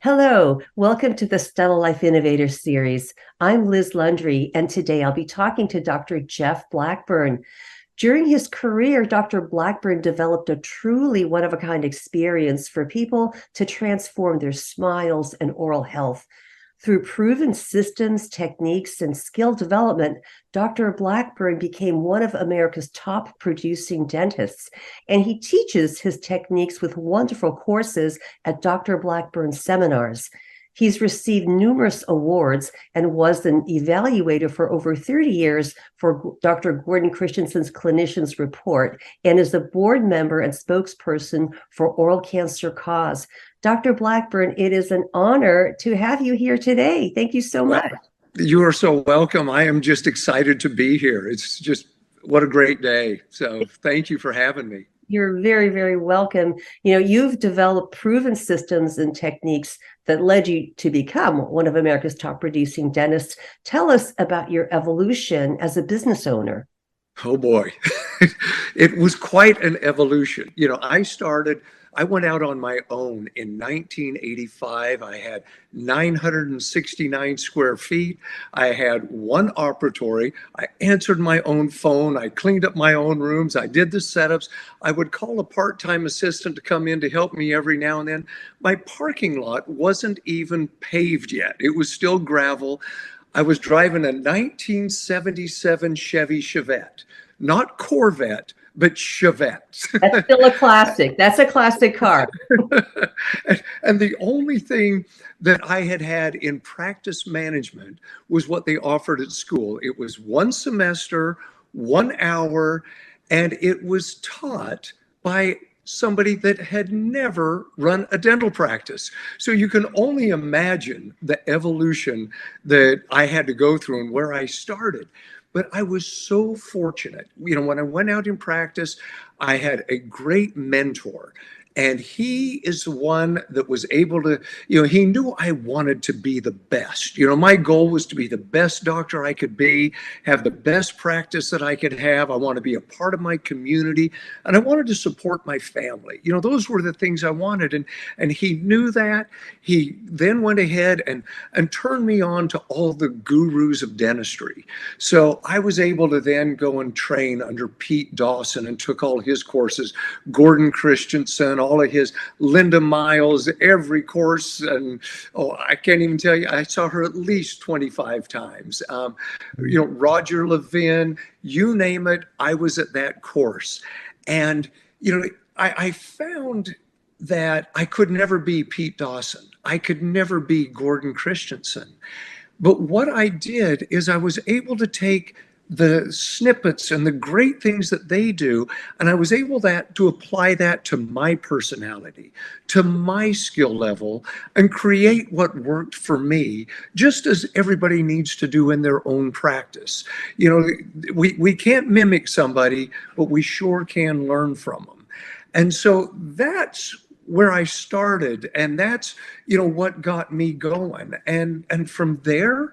Hello, welcome to the StellaLife Innovator series. I'm Liz Lundry, and today I'll be talking to Dr. Jeff Blackburn. During his career, Dr. Blackburn developed a truly one-of-a-kind experience for people to transform their smiles and oral health. Through proven systems, techniques, and skill development, Dr. Blackburn became one of America's top producing dentists, and he teaches his techniques with wonderful courses at Dr. Blackburn's seminars. He's received numerous awards and was an evaluator for over 30 years for Dr. Gordon Christensen's Clinicians Report and is a board member and spokesperson for Oral Cancer Cause. Dr. Blackburn, it is an honor to have you here today. Thank you so much. You are so welcome. I am just excited to be here. It's just what a great day. So thank you for having me. You're very, very welcome. You've developed proven systems and techniques that led you to become one of America's top producing dentists. Tell us about your evolution as a business owner. Oh boy, it was quite an evolution. I went out on my own in 1985. I had 969 square feet. I had one operatory. I answered my own phone. I cleaned up my own rooms. I did the setups. I would call a part-time assistant to come in to help me every now and then. My parking lot wasn't even paved yet. It was still gravel. I was driving a 1977 Chevy Chevette, not Corvette, but Chevette. That's still a classic. That's a classic car. And the only thing that I had in practice management was what they offered at school. It was one semester, 1 hour, and it was taught by somebody that had never run a dental practice. So you can only imagine the evolution that I had to go through and where I started. But I was so fortunate. When I went out in practice, I had a great mentor. And he is the one that was able to, he knew I wanted to be the best. My goal was to be the best doctor I could be, have the best practice that I could have. I want to be a part of my community, and I wanted to support my family. Those were the things I wanted. And he knew that. He then went ahead and turned me on to all the gurus of dentistry. So I was able to then go and train under Pete Dawson and took all his courses, Gordon Christensen, all of his Linda Miles, every course. And I can't even tell you, I saw her at least 25 times. Roger Levin, you name it, I was at that course. And, I found that I could never be Pete Dawson. I could never be Gordon Christensen. But what I did is I was able to take the snippets and the great things that they do, and I was able to apply that to my personality, to my skill level, and create what worked for me, just as everybody needs to do in their own practice. We can't mimic somebody, but we sure can learn from them. And so that's where I started, and that's what got me going. And from there,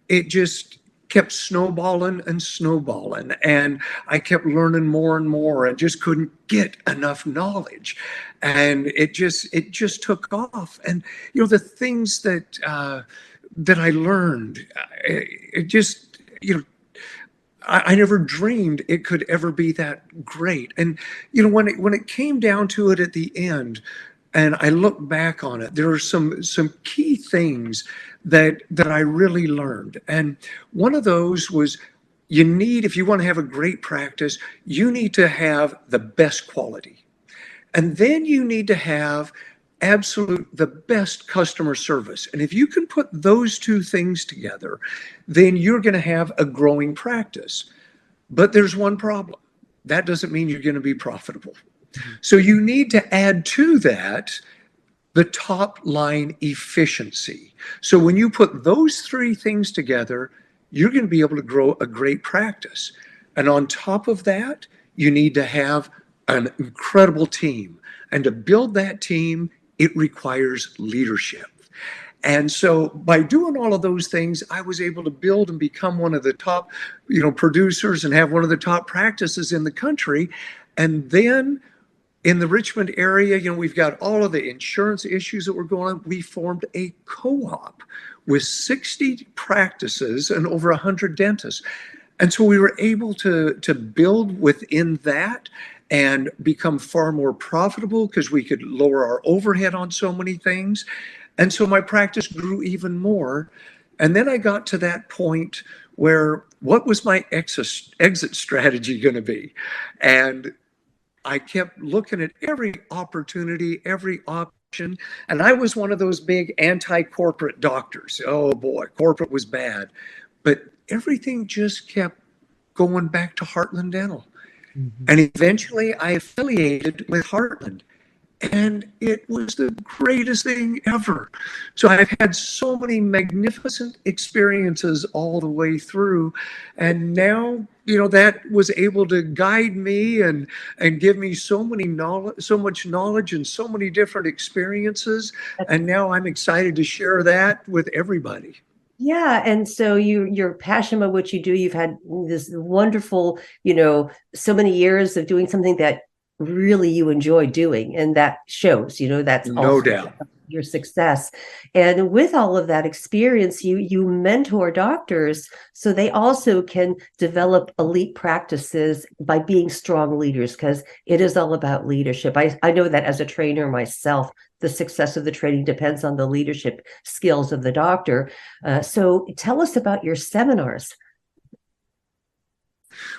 it just kept snowballing and snowballing, and I kept learning more and more and just couldn't get enough knowledge, and it just took off. And the things that I learned, it just I never dreamed it could ever be that great. And when it came down to it at the end, and I look back on it, there are some key things that I really learned. And one of those was, if you want to have a great practice, you need to have the best quality. And then you need to have the best customer service. And if you can put those two things together, then you're going to have a growing practice. But there's one problem. That doesn't mean you're going to be profitable. So you need to add to that the top line efficiency. So when you put those three things together, you're going to be able to grow a great practice. And on top of that, you need to have an incredible team. And to build that team, it requires leadership. And so by doing all of those things, I was able to build and become one of the top, producers and have one of the top practices in the country. And then in the Richmond area, we've got all of the insurance issues that were going on. We formed a co-op with 60 practices and over 100 dentists. And so we were able to build within that and become far more profitable because we could lower our overhead on so many things. And so my practice grew even more. And then I got to that point where what was my exit strategy going to be? And I kept looking at every opportunity, every option. And I was one of those big anti-corporate doctors. Oh boy, corporate was bad. But everything just kept going back to Heartland Dental. Mhm. And eventually I affiliated with Heartland. And it was the greatest thing ever. So I've had so many magnificent experiences all the way through. And now, that was able to guide me and give me so much knowledge and so many different experiences. And now I'm excited to share that with everybody. Yeah, and so you're passionate about what you do. You've had this wonderful, so many years of doing something that really you enjoy doing, and that shows, that's No also doubt. your success. And with all of that experience, you mentor doctors so they also can develop elite practices by being strong leaders, because it is all about leadership. I know that as a trainer myself, the success of the training depends on the leadership skills of the doctor. So tell us about your seminars.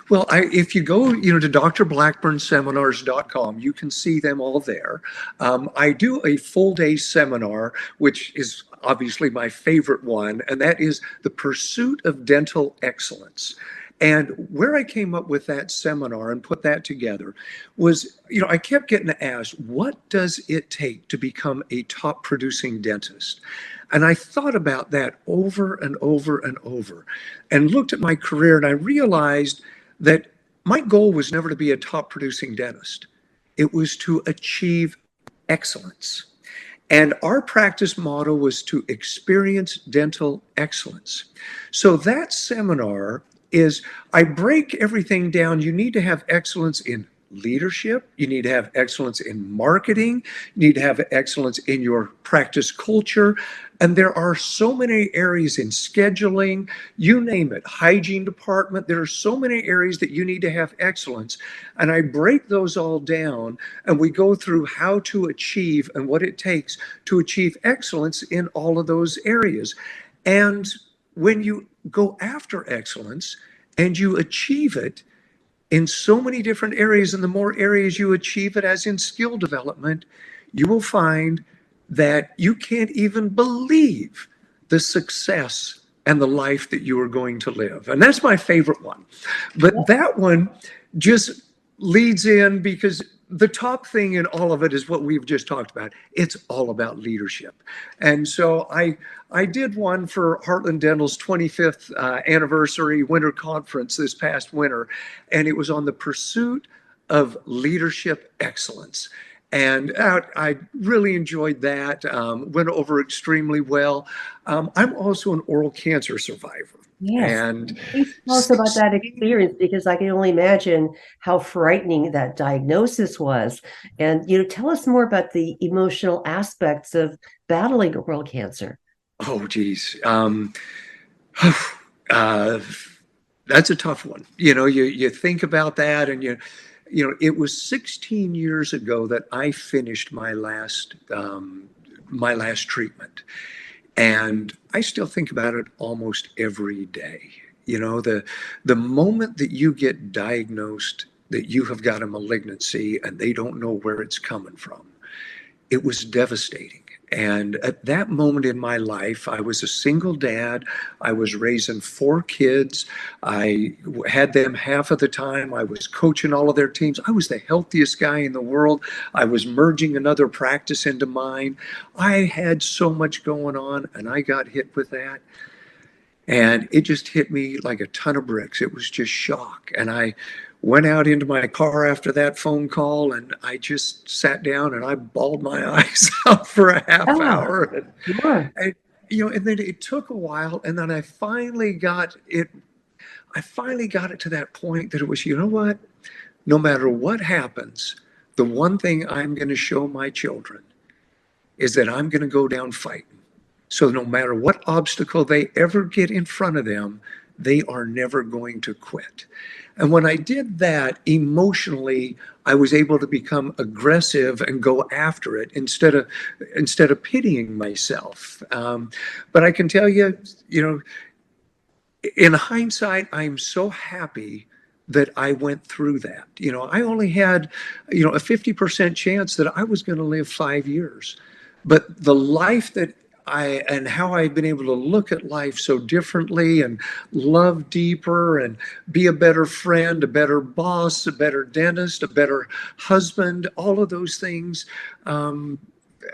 Well, if you go, to drblackburnseminars.com, you can see them all there. I do a full day seminar, which is obviously my favorite one, and that is the pursuit of dental excellence. And where I came up with that seminar and put that together was, I kept getting asked, what does it take to become a top producing dentist? And I thought about that over and over and over and looked at my career, and I realized that my goal was never to be a top producing dentist. It was to achieve excellence. And our practice motto was to experience dental excellence. So that seminar is, I break everything down. You need to have excellence in leadership. You need to have excellence in marketing. You need to have excellence in your practice culture. And there are so many areas in scheduling, you name it, hygiene department. There are so many areas that you need to have excellence. And I break those all down and we go through how to achieve and what it takes to achieve excellence in all of those areas. And when you go after excellence and you achieve it in so many different areas, and the more areas you achieve it, as in skill development, you will find that you can't even believe the success and the life that you are going to live. And that's my favorite one. But that one just leads in because the top thing in all of it is what we've just talked about. It's all about leadership. And so I did one for Heartland Dental's 25th anniversary winter conference this past winter, and it was on the pursuit of leadership excellence. And I really enjoyed that, went over extremely well. I'm also an oral cancer survivor. Yes. And Please tell us about that experience, because I can only imagine how frightening that diagnosis was. And, tell us more about the emotional aspects of battling oral cancer. oh, geez. Uh, that's a tough one. You think about that, and it was 16 years ago that I finished my last treatment, and I still think about it almost every day. The moment that you get diagnosed that you have got a malignancy and they don't know where it's coming from, it was devastating. And at that moment in my life, I was a single dad. I was raising four kids. I had them half of the time. I was coaching all of their teams. I was the healthiest guy in the world. I was merging another practice into mine. I had so much going on, and I got hit with that. And it just hit me like a ton of bricks. It was just shock. And I went out into my car after that phone call, and I just sat down and I bawled my eyes out for a half Ah, hour. And, sure. and and then it took a while, and then I finally got it. I finally got it to that point that it was, you know what? No matter what happens, the one thing I'm going to show my children is that I'm going to go down fighting. So no matter what obstacle they ever get in front of them, they are never going to quit. And when I did that, emotionally, I was able to become aggressive and go after it instead of pitying myself. But I can tell you, you know, in hindsight, I'm so happy that I went through that. I only had, a 50% chance that I was going to live 5 years. But the life that and how I've been able to look at life so differently and love deeper and be a better friend, a better boss, a better dentist, a better husband, all of those things.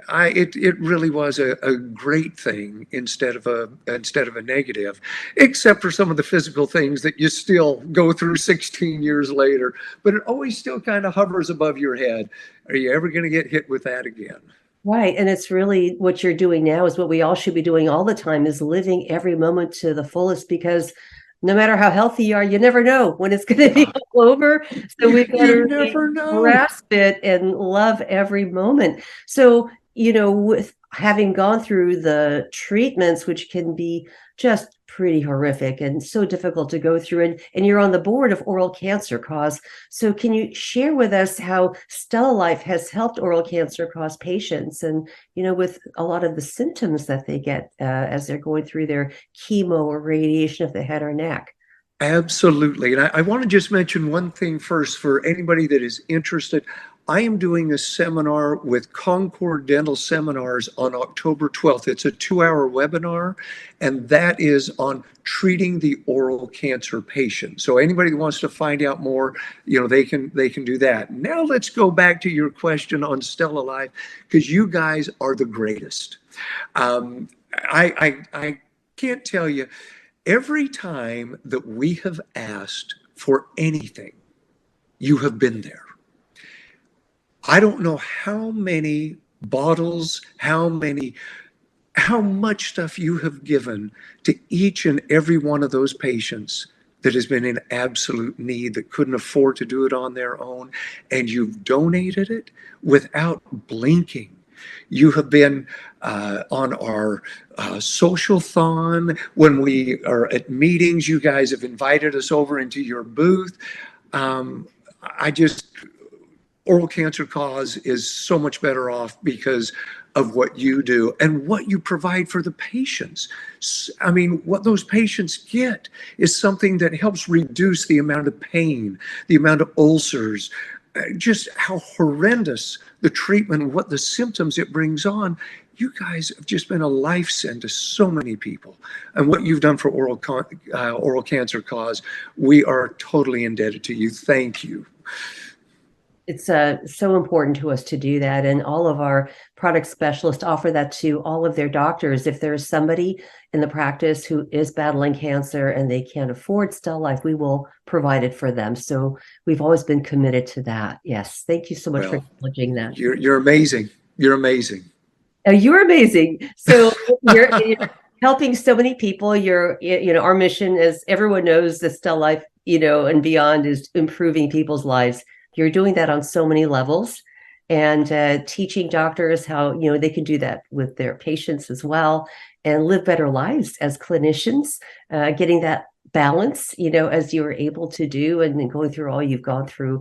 It really was a great thing instead of a negative, except for some of the physical things that you still go through 16 years later. But it always still kind of hovers above your head. Are you ever going to get hit with that again? Right. And it's really what you're doing now is what we all should be doing all the time, is living every moment to the fullest, because no matter how healthy you are, you never know when it's going to be all over. So we've got You to really never know. grasp it and love every moment. So, with having gone through the treatments, which can be just pretty horrific and so difficult to go through, and you're on the board of Oral Cancer Cause. So can you share with us how StellaLife has helped oral cancer cause patients, and, with a lot of the symptoms that they get as they're going through their chemo or radiation of the head or neck? Absolutely. And I want to just mention one thing first for anybody that is interested. I am doing a seminar with Concord Dental Seminars on October 12th. It's a 2-hour webinar, and that is on treating the oral cancer patient. So anybody that wants to find out more, they can do that. Now let's go back to your question on StellaLife, because you guys are the greatest. I can't tell you. Every time that we have asked for anything, you have been there. I don't know how many bottles, how much stuff you have given to each and every one of those patients that has been in absolute need, that couldn't afford to do it on their own, and you've donated it without blinking. You have been on our social thon. When we are at meetings, you guys have invited us over into your booth. Um, I just, Oral Cancer Cause is so much better off because of what you do and what you provide for the patients. I mean, what those patients get is something that helps reduce the amount of pain, the amount of ulcers, just how horrendous the treatment, what the symptoms it brings on. You guys have just been a life send to so many people. And what you've done for Oral Cancer Cause, we are totally indebted to you. Thank you. It's so important to us to do that. And all of our product specialists offer that to all of their doctors. If there's somebody in the practice who is battling cancer and they can't afford StellaLife, we will provide it for them. So we've always been committed to that. Yes. Thank you so much for Well, acknowledging that. you're amazing. You're amazing. You're amazing. So you're helping so many people. Our mission, as everyone knows, the StellaLife, and beyond, is improving people's lives. You're doing that on so many levels, and teaching doctors how, they can do that with their patients as well, and live better lives as clinicians, getting that balance, as you were able to do, and going through all you've gone through.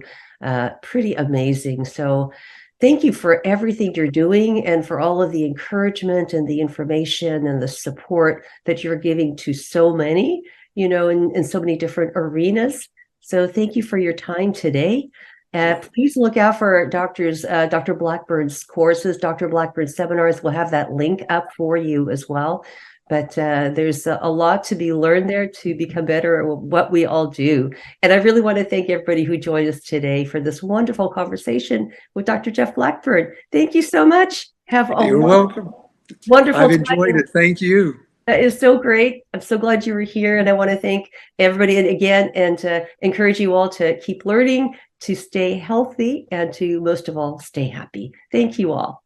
Pretty amazing. So thank you for everything you're doing, and for all of the encouragement and the information and the support that you're giving to so many, in so many different arenas. So thank you for your time today. Please look out for Dr. Blackburn's courses, Dr. Blackburn's seminars. We'll have that link up for you as well. But there's a lot to be learned there to become better at what we all do. And I really want to thank everybody who joined us today for this wonderful conversation with Dr. Jeff Blackburn. Thank you so much. Have a You're welcome. wonderful I've enjoyed it. Thank you. That is so great. I'm so glad you were here. And I want to thank everybody and to encourage you all to keep learning, to stay healthy, and to, most of all, stay happy. Thank you all.